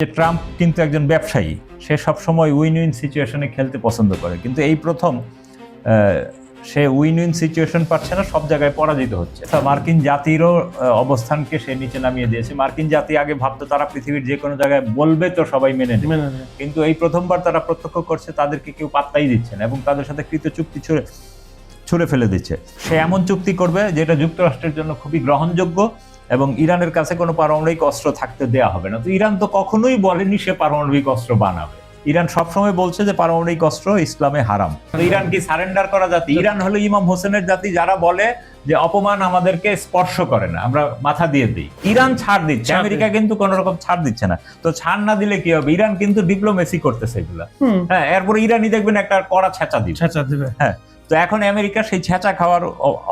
যে ট্রাম্প কিন্তু একজন ব্যবসায়ী, সে সবসময় উইন উইন সিচুয়েশনে খেলতে পছন্দ করে, কিন্তু এই প্রথম সে উইন উইন সিচুয়েশন পাচ্ছে না, সব জায়গায় পরাজিত হচ্ছে। মার্কিন জাতিরও অবস্থানকে সে নিচে নামিয়ে দিয়েছে। মার্কিন জাতি আগে ভাবতো তারা পৃথিবীর যে কোনো জায়গায় বলবে তো সবাই মেনে নেবে, কিন্তু এই প্রথমবার তারা প্রত্যক্ষ করছে তাদেরকে কেউ পাত্তাই দিচ্ছে না এবং তাদের সাথে কৃত চুক্তি ছুঁড়ে ফেলে দিচ্ছে। সে এমন চুক্তি করবে যেটা যুক্তরাষ্ট্রের জন্য খুবই গ্রহণযোগ্য এবং ইরানের কাছে কোনো পারমাণবিক অস্ত্র থাকতে দেয়া হবে না। তো ইরান তো কখনোই বলেনি সে পারমাণবিক অস্ত্র বানাবে। ইরান সবসময় বলছে যে পারমাণবিক অস্ত্র ইসলামে হারাম। তো ইরান কি সারেন্ডার করা জাতি? ইরান হলো ইমাম হোসেনের জাতি, যারা বলে যে অপমান আমাদেরকে স্পর্শ করে না, আমরা মাথা দিয়ে দিই। ইরান ছাড় দিচ্ছে, আমেরিকা কিন্তু কোন রকম ছাড় দিচ্ছে না। তো ছাড় না দিলে কি হবে? ইরান কিন্তু ডিপ্লোমেসি করতেছে এগুলা। হ্যাঁ, এরপরে ইরানই দেখবেন একটা কড়া ছেঁচা দিবে। হ্যাঁ, তো এখন আমেরিকা সেই ছেঁচা খাওয়ার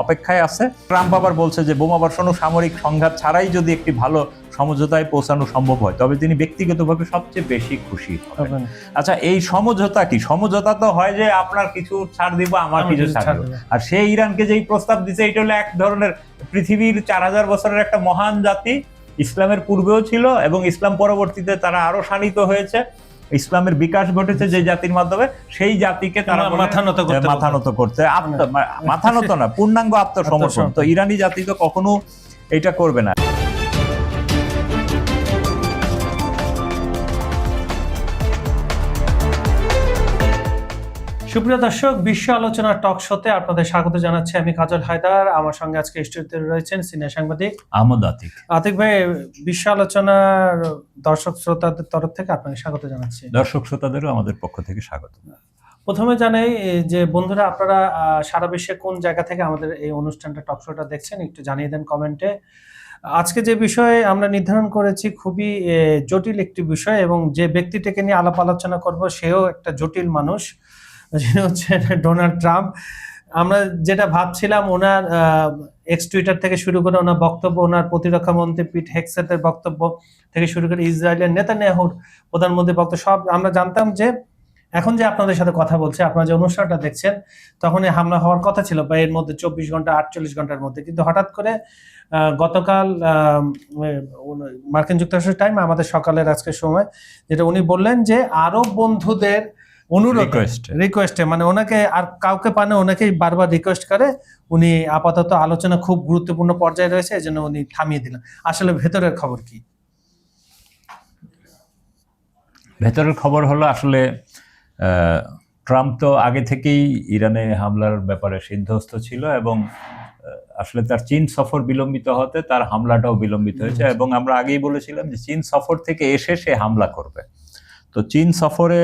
অপেক্ষায় আছে। ট্রাম্প আবার বলছে যে বোমা বর্ষণ ও সামরিক সংঘাত ছাড়াই যদি একটি ভালো সমঝোতায় পৌঁছানো সম্ভব হয় তবে তিনি ব্যক্তিগতভাবে সবচেয়ে বেশি খুশি হবেন। আচ্ছা, এই সমঝোতা কি? সমঝোতা তো হয় যে আপনার কিছু ছাড় দিব, আমার কিছু ছাড় দিব। আর সে ইরানকে যেই প্রস্তাব দিচ্ছে এটা হলো এক ধরনের পৃথিবীর 4000 বছরের একটা মহান জাতি, ইসলামের পূর্বেও ছিল এবং ইসলাম পরবর্তীতে তারা আরো শানিত হয়েছে, ইসলামের বিকাশ ঘটেছে যে জাতির মাধ্যমে, সেই জাতিকে তারা মাথা নত করতে, মাথা নত না, পূর্ণাঙ্গ আত্মসমর্পণ। তো ইরানি জাতি তো কখনো এটা করবে না। সুপ্রিয় দর্শক, বিশ্ব আলোচনা টক শোতে আপনাদের স্বাগত জানাচ্ছি। আমি কাজল হায়দার। আমার সঙ্গে আজকে স্টুডিওতে রয়েছেন সিনিয়র সাংবাদিক আহমদ আতিক। আতিক ভাই, বিশ্ব আলোচনার দর্শক শ্রোতাদের তরফ থেকে আপনাকে স্বাগত জানাচ্ছি। দর্শক শ্রোতাদেরও আমাদের পক্ষ থেকে স্বাগত। প্রথমে জানাই যে বন্ধুরা, আপনারা সারা বিশ্বে কোন জায়গা থেকে আমাদের এই অনুষ্ঠানটা টক শোটা দেখছেন একটু জানিয়ে দেন কমেন্টে। আজকে যে বিষয়ে আমরা নির্ধারণ করেছি খুবই জটিল একটি বিষয় এবং যে ব্যক্তিটাকে নিয়ে আলাপ আলোচনা করব সেও একটা জটিল মানুষ, যিনি হচ্ছেন ডোনাল্ড ট্রাম্প। আমরা যেটা ভাবছিলাম, ওনার এক্স টুইটার থেকে শুরু করে ওনার বক্তব্য, ওনার প্রতিরক্ষা মন্ত্রী পিট হেগসেথের বক্তব্য থেকে শুরু করে ইসরায়েলের নেতানিয়াহুর প্রধানমন্ত্রীর বক্তব্য, সব আমরা জানতাম যে এখন যে আপনাদের সাথে কথা বলছে, আপনারা যে অনুষ্ঠানটা দেখছেন, তখনই হামলা হওয়ার কথা ছিল বা এর মধ্যে 24 ঘন্টা 48 ঘন্টার মধ্যে। কিন্তু হঠাৎ করে গতকাল মার্কিন যুক্তরাষ্ট্রের টাইম, আমাদের সকালের আজকের সময়, যেটা উনি বললেন যে আরব বন্ধুদের রিকোয়েস্টে, মানে ওনাকে আর কাউকে পানে ওনাকেই বারবার রিকোয়েস্ট করে, উনি আপাতত আলোচনা খুব গুরুত্বপূর্ণ পর্যায়ে রয়েছে, এজন্য উনি থামিয়ে দিলেন। আসলে ভেতরের খবর কি? ভেতরের খবর হলো, আসলে ট্রাম্প তো আগে থেকেই ইরানে হামলার ব্যাপারে সিদ্ধহস্ত ছিল এবং আসলে তার চীন সফর বিলম্বিত হতে তার হামলাটাও বিলম্বিত হয়েছে। এবং আমরা আগেই বলেছিলাম যে চীন সফর থেকে এসে সে হামলা করবে। তো চীন সফরে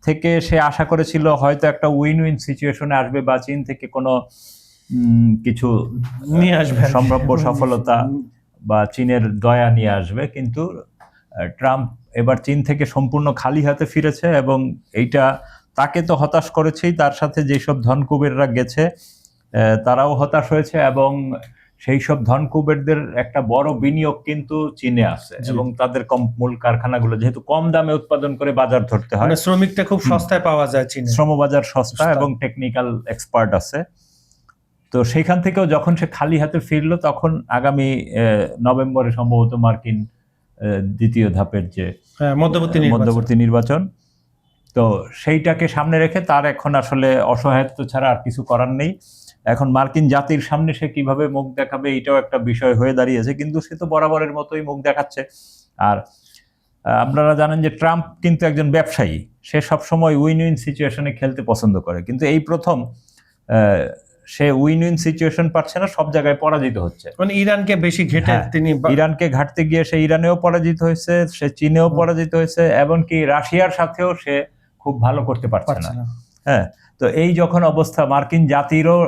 থেকে সে আশা করেছিল হয়তো একটা উইন উইন সিচুয়েশনে আসবে বা চীন থেকে কোনো কিছু নিয়ে আসবে, সম্ভাব্য সফলতা বা চীনের দয়া নিয়ে আসবে। কিন্তু ট্রাম্প এবার চীন থেকে সম্পূর্ণ খালি হাতে ফিরেছে এবং এইটা তাকে তো হতাশ করেছেই, তার সাথে যেসব ধনকুবেররা গেছে তারাও হতাশ হয়েছে এবং সেই সব ধনকুবেরদের একটা বড় বিনিয়োগ কিন্তু চীনে আছে এবং তাদের মূল কারখানাগুলো যেহেতু কম দামে উৎপাদন করে বাজার ধরতে হয়, শ্রমিকটা খুব সস্তায় পাওয়া যায় চীনে, শ্রমবাজার সস্তা এবং টেকনিক্যাল এক্সপার্ট আছে। তো সেইখান থেকেও যখন সে খালি হাতে ফিরলো, তখন আগামী নভেম্বরে সম্ভবত মার্কিন দ্বিতীয় ধাপের যে মধ্যবর্তী নির্বাচন, তো সেইটাকে সামনে রেখে তার এখন আসলে অসহায়ত্ব ছাড়া আর কিছু করার নেই। এখন মার্কিন জাতির সামনে সে কিভাবে মুখ দেখাবে এটাও একটা বিষয় হয়ে দাঁড়িয়েছে, কিন্তু সে তো বরাবরের মতোই মুখ দেখাচ্ছে। আর আপনারা জানেন যে ট্রাম্প কিন্তু একজন ব্যবসায়ী, সে সবসময় উইন উইন সিচুয়েশনে খেলতে পছন্দ করে, কিন্তু এই প্রথম সে উইন উইন সিচুয়েশন পাচ্ছে না, সব জায়গায় পরাজিত হচ্ছে। মানে ইরানকে বেশি ঘেটে তিনি ইরানকে ঘাটতে গিয়ে সে ইরানেও পরাজিত হয়েছে, সে চীনেও পরাজিত হয়েছে, এমনকি রাশিয়ার সাথেও সে খুব ভালো করতে পারছে না। হ্যাঁ, তো এই যখন অবস্থা, মার্কিন জাতিরও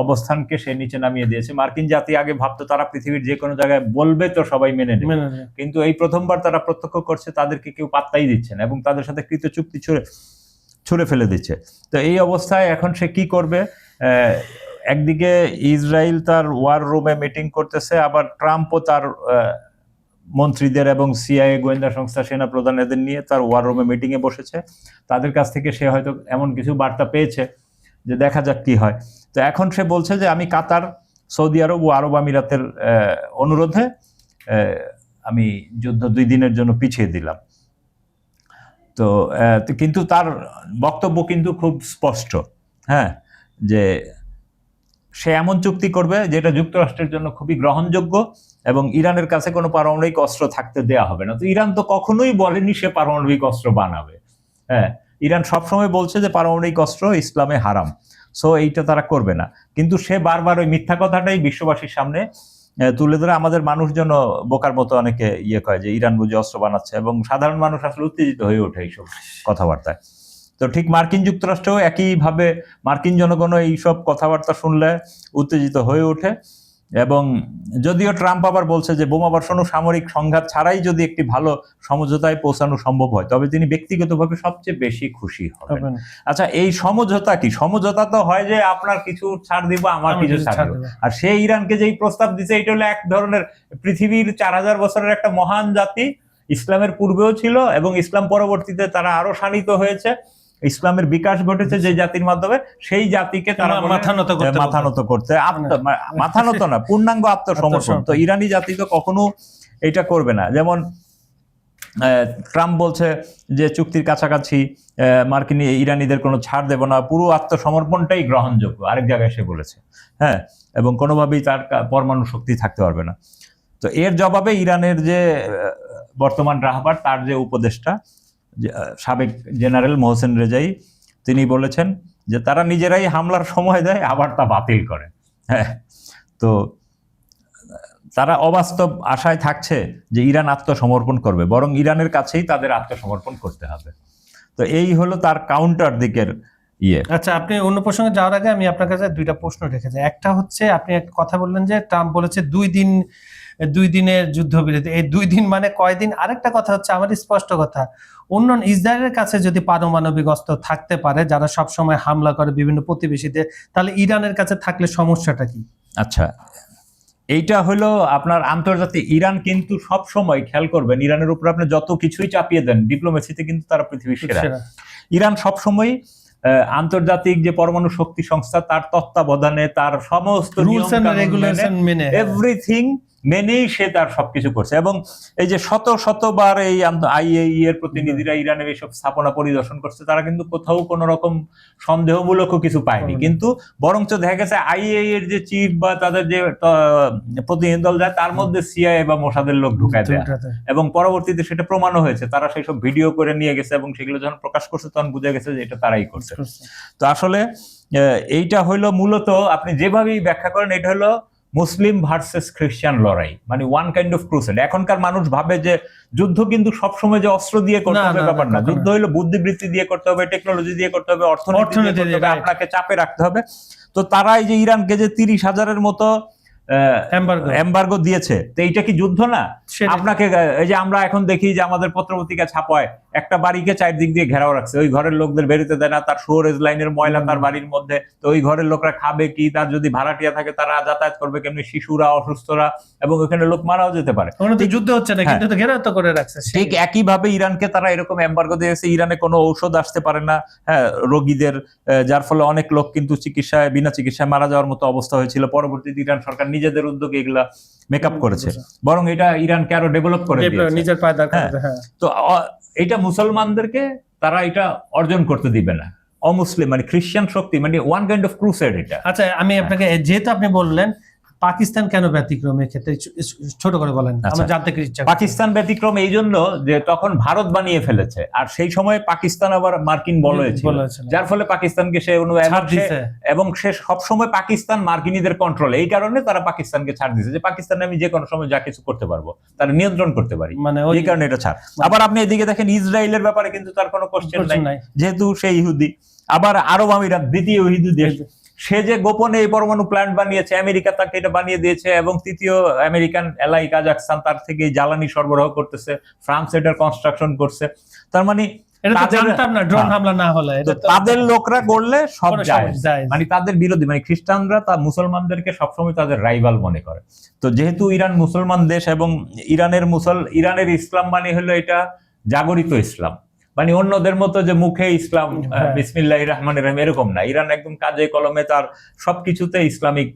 অবস্থানকে সে নিচে নামিয়ে দিয়েছে। মার্কিন জাতি আগে ভাবতো তারা পৃথিবীর যে কোনো জায়গায় বলবে তো সবাই মেনে নেবে, কিন্তু এই প্রথমবার তারা প্রত্যক্ষ করছে তাদেরকে কেউ পাত্তাই দিচ্ছে না এবং তাদের সাথে কৃত চুক্তি ছুঁড়ে ফেলে দিচ্ছে। তো এই অবস্থায় এখন সে কি করবে? একদিকে ইসরায়েল তার ওয়ার রুমে মিটিং করতেছে, আবার ট্রাম্পও তার মন্ত্রীদের এবং সিআইএ গোয়েন্দা সংস্থা সেনা প্রধান এদের নিয়ে তার ওয়ার রুমে মিটিংয়ে বসেছে। তাদের কাছ থেকে সে হয়তো এমন কিছু বার্তা পেয়েছে যে দেখা যাক কি হয়। তো এখন সে বলছে যে আমি কাতার, সৌদি আরব ও আরব আমিরাতের অনুরোধে আমি যুদ্ধ 2 দিনের জন্য পিছিয়ে দিলাম। তো কিন্তু তার বক্তব্য কিন্তু খুব স্পষ্ট, হ্যাঁ, যে সে এমন চুক্তি করবে যেটা যুক্তরাষ্ট্রের জন্য খুবই গ্রহণযোগ্য এবং ইরানের কাছে কোনো পারমাণবিক অস্ত্র থাকতে দেয়া হবে না। তো ইরান তো কখনোই বলেনি সে পারমাণবিক অস্ত্র বানাবে। হ্যাঁ, ইরান সবসময় বলছে যে পারমাণবিক অস্ত্র ইসলামে হারাম, সো এইটা তারা করবে না। কিন্তু সে বারবার ওই মিথ্যা কথাটাই বিশ্ববাসীর সামনে তুলে ধরে আমাদের মানুষ যেন বোকার মতো অনেকে কয় যে ইরান বুঝি অস্ত্র বানাচ্ছে, এবং সাধারণ মানুষ আসলে উত্তেজিত হয়ে ওঠে এইসব কথাবার্তায়। তো ঠিক মার্কিন যুক্তরাষ্ট্রও একইভাবে মার্কিন জনগণও এইসব কথাবার্তা শুনলে উত্তেজিত হয়ে ওঠে। এবং যদিও ট্রাম্প আবার বলছে যে বোমাবর্ষণ ও সামরিক সংঘাত ছাড়াই যদি একটি ভালো সমঝোতায় পৌঁছানো সম্ভব হয় তবে তিনি ব্যক্তিগতভাবে সবচেয়ে বেশি খুশি হবেন। আচ্ছা, এই সমঝোতা কি? সমঝোতা তো হয় যে আপনার কিছু ছাড় দিব, আমার কিছু ছাড় দিব। আর সে ইরানকে যেই প্রস্তাব দিচ্ছে এটা হলো এক ধরনের পৃথিবীর 4000 বছরের একটা মহান জাতি, ইসলামের পূর্বেও ছিল এবং ইসলাম পরবর্তীতে তারা আরো শানিত হয়েছে, ইসলামের বিকাশ ঘটেছে যে জাতির মাধ্যমে, সেই জাতিকে তারা মাথা নত করতে, মাথা নত না, পূর্ণাঙ্গ আত্মসমর্পণ। তো ইরানি জাতি তো কখনো এটা করবে না। যেমন ট্রাম্প বলছে যে চুক্তির কাছাকাছি মার্কিন ইরানিদের কোনো ছাড় দেব না, পুরো আত্মসমর্পণটাই গ্রহণযোগ্য, আরেক জায়গায় সে বলেছে, হ্যাঁ, এবং কোনোভাবেই তার পরমাণু শক্তি থাকতে পারবে না। তো এর জবাবে ইরানের যে বর্তমান রাহবার, তার যে উপদেষ্টা সাবেক জেনারেল মোহসেন রেজাই, তিনি বলেছেন যে তারা নিজেরাই হামলার সময় দেয় আবার তা বাতিল করে। হ্যাঁ, তো তারা অবাস্তব আশায় থাকছে যে ইরান আত্মসমর্পণ করবে, বরং ইরানের কাছেই তাদের আত্মসমর্পণ করতে হবে। তো এই হলো তার কাউন্টার দিকের ইয়ে। আচ্ছা, আপনি অন্য প্রসঙ্গে যাওয়ার আগে আমি আপনার কাছে দুইটা প্রশ্ন রেখেছি। একটা হচ্ছে, আপনি একটা কথা বললেন যে ট্রাম্প বলেছে 2 দিনের যুদ্ধবিরতি, এই 2 দিন মানে কয়দিন? আরেকটা কথা হচ্ছে, আমার স্পষ্ট কথা, অন্য ইসরায়েলের কাছে যদি পারমাণবিক অস্ত্র থাকতে পারে, যারা সবসময় হামলা করে বিভিন্ন প্রতিবেশীদের, তাহলে ইরানের কাছে থাকলে সমস্যাটা কি? আচ্ছা, এইটা হলো আপনার আন্তর্জাতিক, ইরান কিন্তু সব সময় খেয়াল করবেন, ইরানের উপর আপনি যত কিছুই চাপিয়ে দেন, ডিপ্লোমেসিতে কিন্তু তারা পৃথিবীর সেরা। ইরান সবসময় আন্তর্জাতিক যে পরমাণু শক্তি সংস্থা, তার তত্ত্বাবধানে, তার সমস্ত রুলস এন্ড রেগুলেশন মেনে, এভরিথিং মেনেই সে তার সবকিছু করছে। এবং এই যে শতবার এই আইএই এর প্রতিনিধিরা ইরানের এইসব স্থাপনা পরিদর্শন করছে, তারা কিন্তু কোথাও কোনো রকম সন্দেহমূলক কিছু পায়নি। কিন্তু বরঞ্চ দেখা গেছে আইএই এর যে চিফ বা তাদের যে প্রতিনিধি দল যায়, তার মধ্যে সিআইএ বা মোসাদের লোক ঢুকায় দেয়, এবং পরবর্তীতে সেটা প্রমাণও হয়েছে। তারা সেই সব ভিডিও করে নিয়ে গেছে এবং সেগুলো যখন প্রকাশ করছে তখন বুঝে গেছে যে এটা তারাই করছে। তো আসলে এইটা হলো মূলত, আপনি যেভাবেই ব্যাখ্যা করেন, এটা হলো মুসলিম ভার্সেস খ্রিস্টান লড়াই, মানে ওয়ান কাইন্ড অফ ক্রুসেড। এখনকার মানুষ ভাবে যে যুদ্ধ কিন্তু সবসময় যে অস্ত্র দিয়ে করতে হবে ব্যাপার না, যুদ্ধ হলো বুদ্ধিবৃত্তি দিয়ে করতে হবে, টেকনোলজি দিয়ে করতে হবে, অর্থনীতি দিয়ে করতে হবে, আপনাকে চাপে রাখতে হবে। তো তারা এই যে ইরানকে যে 30,000-এর মতো এমবার্গো দিয়েছে, তো এইটা কি যুদ্ধ না? আপনাকে এই যে আমরা এখন দেখি যে আমাদের পত্রপত্রিকা ছাপায় একটা বাড়িকে চারদিক দিয়ে ঘেরাও রাখছে, ওই ঘরের লোকদের বেরোতে দেয় না, তার শোরেজ লাইনের ময়লা তার বাড়ির মধ্যে, তো ওই ঘরের লোকরা খাবে কি, তার যদি ভাড়াটিয়া থাকে তারা যাতায়াত করবে কেমনি, শিশুরা, অসুস্থরা, এবং ওখানে লোক মারাও যেতে পারে। যুদ্ধ হচ্ছে না, কিন্তু ঘেরাও তো করে রাখছে। ঠিক একইভাবে ইরানকে তারা এরকম এমবার্গো দিয়েছে, ইরানে কোনো ঔষধ আসতে পারে না, হ্যাঁ, রোগীদের, যার ফলে অনেক লোক কিন্তু বিনা চিকিৎসায় মারা যাওয়ার মতো অবস্থা হয়েছিল। পরবর্তীতে ইরান সরকার নিজেদের উদ্যোগে এগুলা মেকআপ করেছে, বরং এটা ইরানকে আরো ডেভেলপ করে দিয়েছে, নিজের পায়ে দাঁড় করাতে। তো এটা মুসলমানদেরকে তারা এটা অর্জন করতে দিবে না। অমুসলিম মানে খ্রিস্টান শক্তি, মানে ওয়ান কাইন্ড অফ ক্রুসেড এটা। আচ্ছা, আমি আপনাকে, যেহেতু আপনি বললেন পাকিস্তান কেন ব্যতিক্রম ক্ষেত্রে, ছোট করে বলেন, আমরা জানতে চাই। পাকিস্তান ব্যতিক্রম এই জন্য যে তখন ভারত বানিয়ে ফেলেছে, আর সেই সময় পাকিস্তান আবার মার্কিন বলয়েছিল, যার ফলে পাকিস্তানকে সে এবং সে সবসময় পাকিস্তান মার্কিনীদের কন্ট্রোল, এই কারণে তারা পাকিস্তানকে ছাড় দিয়েছে, যে পাকিস্তানে আমি যে কোনো সময় যা কিছু করতে পারবো, তারা নিয়ন্ত্রণ করতে পারি, মানে এই কারণে এটা ছাড়। আবার আপনি এদিকে দেখেন ইসরায়েলের ব্যাপারে কিন্তু তার কোনো কোশ্চেন নাই, যেহেতু সে ইহুদি। আবার আরব আমিরাত, দ্বিতীয় ইহুদি দেশ, সে যে গোপনে এই পরমাণু প্ল্যান্ট বানিয়েছে, আমেরিকা তাকে এটা বানিয়ে দিয়েছে, এবং তৃতীয় আমেরিকান এলাই কাজাকস্তান তার থেকে জ্বালানি সরবরাহ করতেছে, ফ্রান্স এটার কনস্ট্রাকশন করছে। তার মানে তাদের লোকরা করলে সব যায়, মানে তাদের বিরোধী, মানে খ্রিস্টানরা মুসলমানদেরকে সবসময় তাদের রাইভাল মনে করে। তো যেহেতু ইরান মুসলমান দেশ, এবং ইরানের ইসলাম মানে হলো এটা জাগরিত ইসলাম, মানে অন্যদের মতো যে মুখে ইসলাম বিসমিল্লাহির রহমানির রহিম এরকম না, ইরান একদম কাজে কলমে তার সবকিছুতে ইসলামিক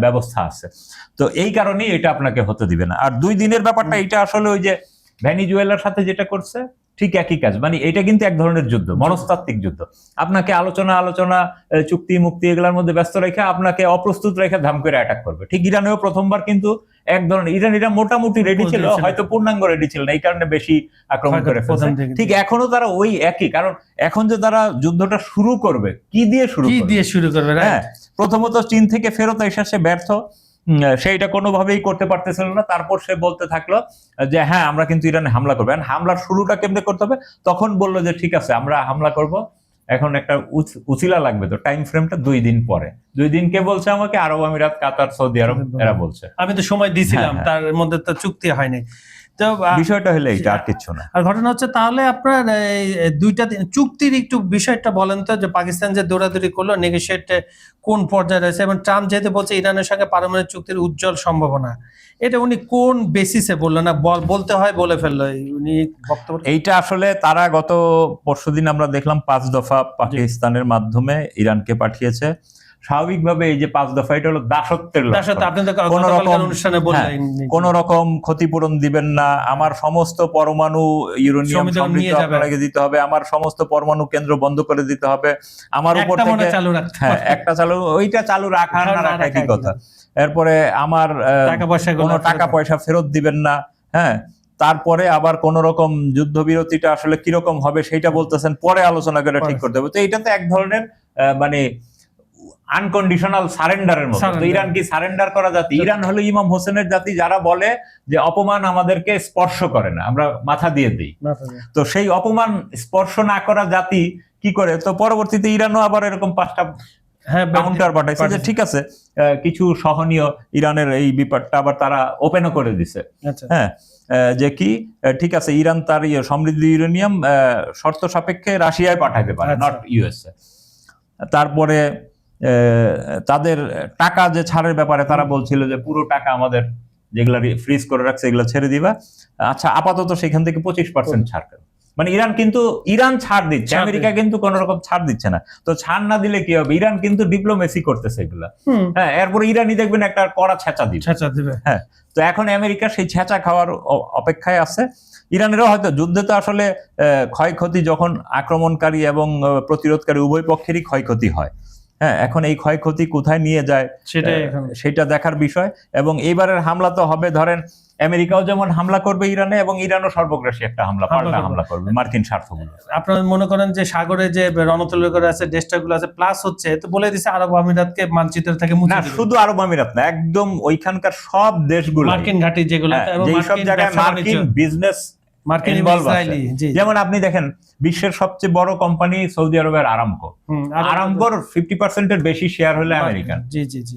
ব্যবস্থা আছে। তো এই কারণেই এটা আপনাকে হতে দিবে না। আর 2 দিনের ব্যাপারটা, এটা আসলে ওই যে ভেনিজুয়েলার সাথে যেটা করছে ঠিক একই কাজ, মানে এটা কিন্তু এক ধরনের যুদ্ধ, মনস্তাত্ত্বিক যুদ্ধ। আপনাকে আলোচনা চুক্তি মুক্তি এগুলোর মধ্যে ব্যস্ত রেখে আপনাকে অপ্রস্তুত রেখে ধাম করে অ্যাটাক করবে। ঠিক ইরানেও প্রথমবার কিন্তু এক ধরনের ইরানিরা মোটামুটি রেডি ছিল, হয়তো পূর্ণাঙ্গ রেডি ছিল না, এই কারণে বেশি আক্রমণ করে ফেলছে। ঠিক এখনো তারা ওই একই, কারণ এখন যে তারা যুদ্ধটা শুরু করবে কি দিয়ে শুরু করবে? হ্যাঁ, প্রথমত চীন থেকে ফেরত এসে সে ব্যর্থ, সেইটা কোনোভাবেই করতে পারতেছিল না। তারপর সে বলতে থাকলো যে হ্যাঁ আমরা কিন্তু ইরানে হামলা করবো। হামলার শুরুটা কেমনে করতে হবে? তখন বললো যে ঠিক আছে আমরা হামলা করব, এখন একটা উছিলা লাগবে, তো টাইম ফ্রেমটা 2 দিন পরে। 2 দিন কে বলছে আমাকে? আরব আমিরাত, কাতার, সৌদি আরব এরা বলছে। আমি তো সময় দিয়েছিলাম, তার মধ্যে তো চুক্তি হয়নি। তো বিষয়টা হলো এইটা, আর কিছু না। আর ঘটনা হচ্ছে তাহলে আপনার দুইটা চুক্তির একটু বিষয়টা বলেন তো, যে পাকিস্তান যে দৌড়াদৌড়ি করলো, নেগোশিয়েট কোন পর্যায়ে রয়েছে, এবং ট্রাম্প যেহেতু বলছে ইরানের সঙ্গে পারমাণবিক চুক্তির উজ্জ্বল সম্ভাবনা, এটা উনি কোন বেসিসে বললো? না বলতে হয় বলে ফেললো উনি বক্তব্য? এইটা আসলে তারা গত পরশুদিন আমরা দেখলাম 5 দফা পাকিস্তানের মাধ্যমে ইরানকে পাঠিয়েছে। স্বাভাবিকভাবে এই যে 5 দফা, এটা হলো দাসত্বের কোন রকম ক্ষতিপূরণ দিবেন না, আমার সমস্ত পরমাণু ইউরেনিয়াম সমৃদ্ধ আপনাকে দিতে হবে, আমার সমস্ত পরমাণু কেন্দ্র বন্ধ করে দিতে হবে, আমার উপর থেকে একটা চালু, ওইটা চালু রাখা না রাখা কি কথা। এরপরে আমার কোনো টাকা পয়সা ফেরত দিবেন না। হ্যাঁ, তারপরে আবার কোন রকম যুদ্ধবিরতিটা আসলে কিরকম হবে সেইটা বলতেছেন, পরে আলোচনা করে ঠিক করতে হবে। তো এইটা তো এক ধরনের মানে আনকন্ডিশনাল সারেন্ডারের মতো। তো ইরান কি সারেন্ডার করা জাতি? ইরান হলো ইমাম হোসেনের জাতি, যারা বলে যে অপমান আমাদেরকে স্পর্শ করে না, আমরা মাথা দিয়ে দিই। তো সেই অপমান স্পর্শ না করা জাতি কি করে? তো পরবর্তীতে ইরানও আবার এরকম 5টা কাউন্টার পাঠাইছে যে ঠিক আছে কিছু সহনীয়, ইরানের এই ব্যাপারটা আবার তারা ওপেনও করে দিছে। হ্যাঁ, যে কি ঠিক আছে ইরান তার সমৃদ্ধ ইউরেনিয়াম শর্ত সাপেক্ষে রাশিয়ায় পাঠাইতে পারে, নট ইউএসএ। তারপরে তাদের টাকা যে ছাড়ের ব্যাপারে তারা বলছিল যে পুরো টাকা আমাদের যেগুলা ফ্রিজ করে রাখছে এগুলো ছেড়ে দিবা। আচ্ছা, আপাতত সেখান থেকে 25% ছাড়। মানে ইরান ছাড় দিচ্ছে, আমেরিকা কিন্তু কোন রকম ছাড় দিচ্ছে না। তো ছাড় না দিলে কি হবে? ইরান কিন্তু ডিপ্লোমেসি করতেছে এগুলা। হ্যাঁ, এরপরে ইরানই দেখবেন একটা কড়া ছেঁচা দিবে। হ্যাঁ, তো এখন আমেরিকা সেই ছেঁচা খাওয়ার অপেক্ষায় আছে। ইরানেরও হয়তো যুদ্ধে তো আসলে ক্ষয়ক্ষতি, যখন আক্রমণকারী এবং প্রতিরোধকারী উভয় পক্ষেরই ক্ষয়ক্ষতি হয়। হ্যাঁ, এখন এই ক্ষয়ক্ষতি কোথায় নিয়ে যায় সেটা দেখার বিষয়। এবং এইবারের হামলা তো হবে, ধরেন আমেরিকাও যেমন হামলা করবে ইরানে, এবং ইরানও সর্বগ্রাসী একটা পাল্টা হামলা করবে মার্কিন স্বার্থগুলো। আপনারা মনে করেন যে সাগরে যে রণতরী করে আছে, দেশটাগুলো আছে, প্লাস হচ্ছে তো বলে দিছে আরব আমিরাতকে মানচিত্র থেকে মুছে দিবে। শুধু আরব আমিরাত না, একদম ওইখানকার সব দেশগুলো, মার্কিন ঘাঁটি যেগুলো, এই সব জায়গায় মার্কিন বিজনেস, যেমন আপনি দেখেন বিশ্বের সবচেয়ে বড় কোম্পানি সৌদি আরবের আরামকো, আরামকোর 50% এর বেশি শেয়ার হলো আমেরিকান।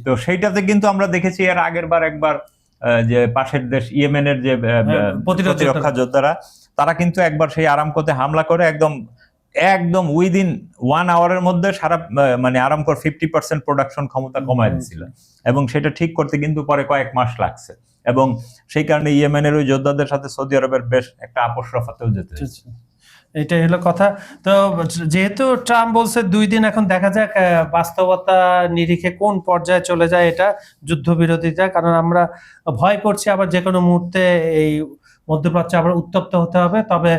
তো সেইটাতে কিন্তু আমরা দেখেছি এর আগের বার একবার যে পাশের দেশ ইয়েমেনের যে প্রতিরক্ষা যোদ্ধারা, তারা কিন্তু একবার সেই আরামকোতে হামলা করে একদম উইদিন 1 আওয়ারের মধ্যে সারা মানে আরামকোর 50% প্রোডাকশন ক্ষমতা কমায় দিয়েছিল, এবং সেটা ঠিক করতে কিন্তু পরে কয়েক মাস লাগছে। এবং সেই কারণে ইয়েমেনের ওই যোদ্ধাদের সাথে সৌদি আরবের বেশ একটা আপোষ রফাতেও যেতে হয়েছে। এটাই হলো কথা। তো যেহেতু ট্রাম্প বলছে 2 দিন, এখন দেখা যাক বাস্তবতা নিরিখে কোন পর্যায়ে চলে যায় এটা যুদ্ধবিরতিটা। কারণ আমরা ভয় করছি আবার যে কোনো মুহূর্তে এই মধ্যপ্রাচ্যে আবার উত্তপ্ত হতে হবে। তবে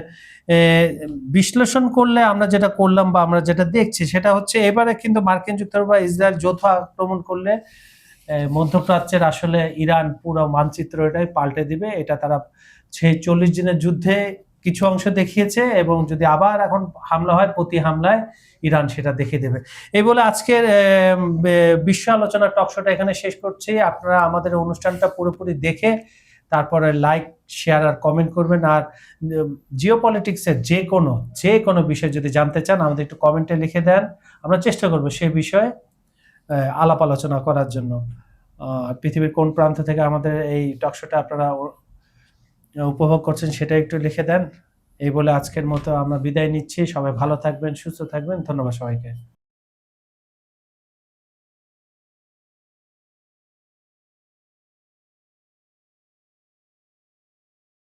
বিশ্লেষণ করলে আমরা যেটা করলাম বা আমরা যেটা দেখছি সেটা হচ্ছে, এবারে কিন্তু মার্কিন যুক্তরাষ্ট্র বা ইসরায়েল যৌথ আক্রমণ করলে মধ্যপ্রাচ্যের আসলে ইরান পুরো মানচিত্র এটাই পাল্টে দিবে। এটা তারা সেই 40 দিনের যুদ্ধে কিছু অংশ দেখিয়েছে, এবং যদি আবার এখন হামলা হয়, প্রতি হামলায় ইরান সেটা দেখিয়ে দেবে। এই বলে আজকের বিশ্ব আলোচনা টকশোটা এখানে শেষ করছি। আপনারা আমাদের অনুষ্ঠানটা পুরোপুরি দেখে তারপরে লাইক, শেয়ার আর কমেন্ট করবেন। আর জিওপলিটিক্সের যে কোনো বিষয় যদি জানতে চান, আমাদের একটু কমেন্টে লিখে দেন, আমরা চেষ্টা করবো সেই বিষয়ে আলাপ আলোচনা করার জন্য। পৃথিবীর কোন প্রান্ত থেকে আমাদের এই টকশোটা আপনারা উপভোগ করছেন সেটা একটু লিখে দেন। এই বলে আজকের মতো আমরা বিদায় নিচ্ছি। সবাই ভালো থাকবেন, সুস্থ থাকবেন। ধন্যবাদ সবাইকে।